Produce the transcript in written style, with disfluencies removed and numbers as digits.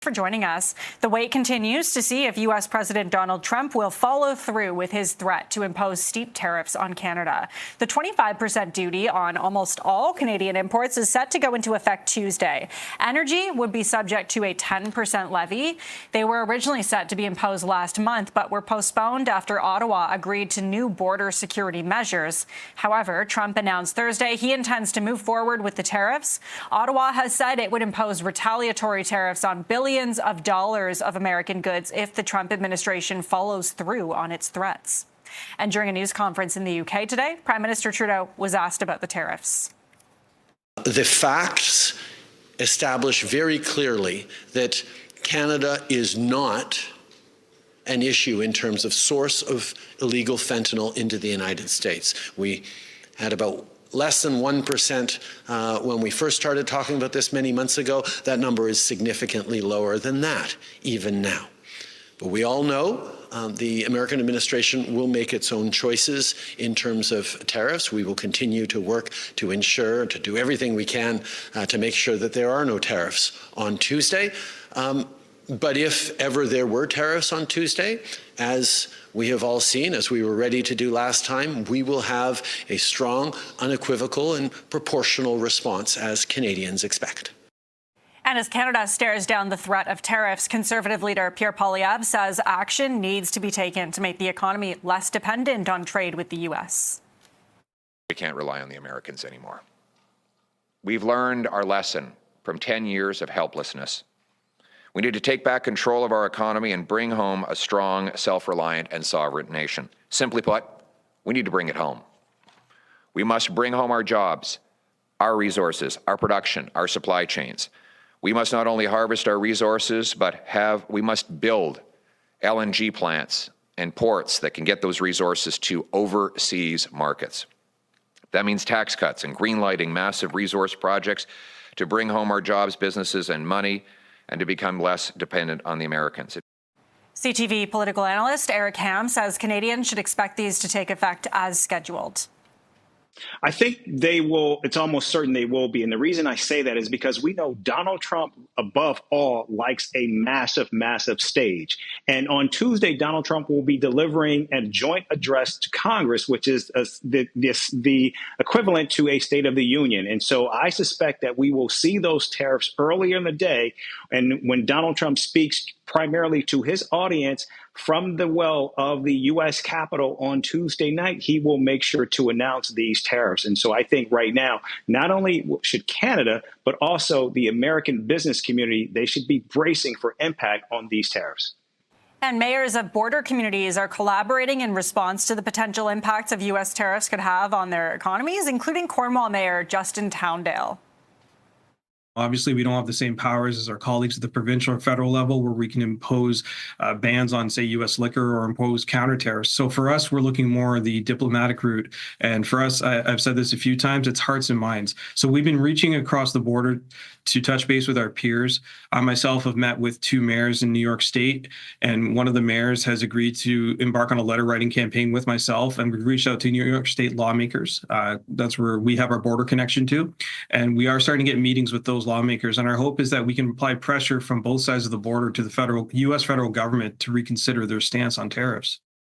for joining us. The wait continues to see if U.S. President Donald Trump will follow through with his threat to impose steep tariffs on Canada. The 25% duty on almost all Canadian imports is set to go into effect Tuesday. Energy would be subject to a 10% levy. They were originally set to be imposed last month, but were postponed after Ottawa agreed to new border security measures. However, Trump announced Thursday he intends to move forward with the tariffs. Ottawa has said it would impose retaliatory tariffs on billions of dollars of American goods if the Trump administration follows through on its threats. And during a news conference in the UK today, Prime Minister Trudeau was asked about the tariffs. The facts establish very clearly that Canada is not an issue in terms of source of illegal fentanyl into the United States. We had about less than 1% when we first started talking about this many months ago. That number is significantly lower than that, even now. But we all know the American administration will make its own choices in terms of tariffs. We will continue to work to ensure, to do everything we can to make sure that there are no tariffs on Tuesday. But if ever there were tariffs on Tuesday, as we have all seen, as we were ready to do last time, we will have a strong, unequivocal, and proportional response as Canadians expect. And as Canada stares down the threat of tariffs, Conservative leader Pierre Poilievre says action needs to be taken to make the economy less dependent on trade with the U.S. We can't rely on the Americans anymore. We've learned our lesson from 10 years of helplessness. We need to take back control of our economy and bring home a strong, self-reliant, and sovereign nation. Simply put, we need to bring it home. We must bring home our jobs, our resources, our production, our supply chains. We must not only harvest our resources, but we must build LNG plants and ports that can get those resources to overseas markets. That means tax cuts and greenlighting massive resource projects to bring home our jobs, businesses, and money, and to become less dependent on the Americans. CTV political analyst Eric Ham says Canadians should expect these to take effect as scheduled. I think they will. It's almost certain they will be. And the reason I say that is because we know Donald Trump, above all, likes a massive, massive stage. And on Tuesday, Donald Trump will be delivering a joint address to Congress, which is the equivalent to a State of the Union. And so I suspect that we will see those tariffs earlier in the day. And when Donald Trump speaks primarily to his audience from the well of the U.S. Capitol on Tuesday night, he will make sure to announce these tariffs. And so I think right now, not only should Canada, but also the American business community, they should be bracing for impact on these tariffs. And mayors of border communities are collaborating in response to the potential impacts of U.S. tariffs could have on their economies, including Cornwall Mayor Justin Towndale. Obviously, we don't have the same powers as our colleagues at the provincial or federal level where we can impose bans on, say, U.S. liquor or impose counter tariffs. So for us, we're looking more at the diplomatic route. And for us, I've said this a few times, it's hearts and minds. So we've been reaching across the border to touch base with our peers. I myself have met with 2 mayors in New York State, and one of the mayors has agreed to embark on a letter writing campaign with myself, and we've reached out to New York State lawmakers. That's where we have our border connection to, and we are starting to get meetings with those lawmakers, and our hope is that we can apply pressure from both sides of the border to the U.S. federal government to reconsider their stance on tariffs.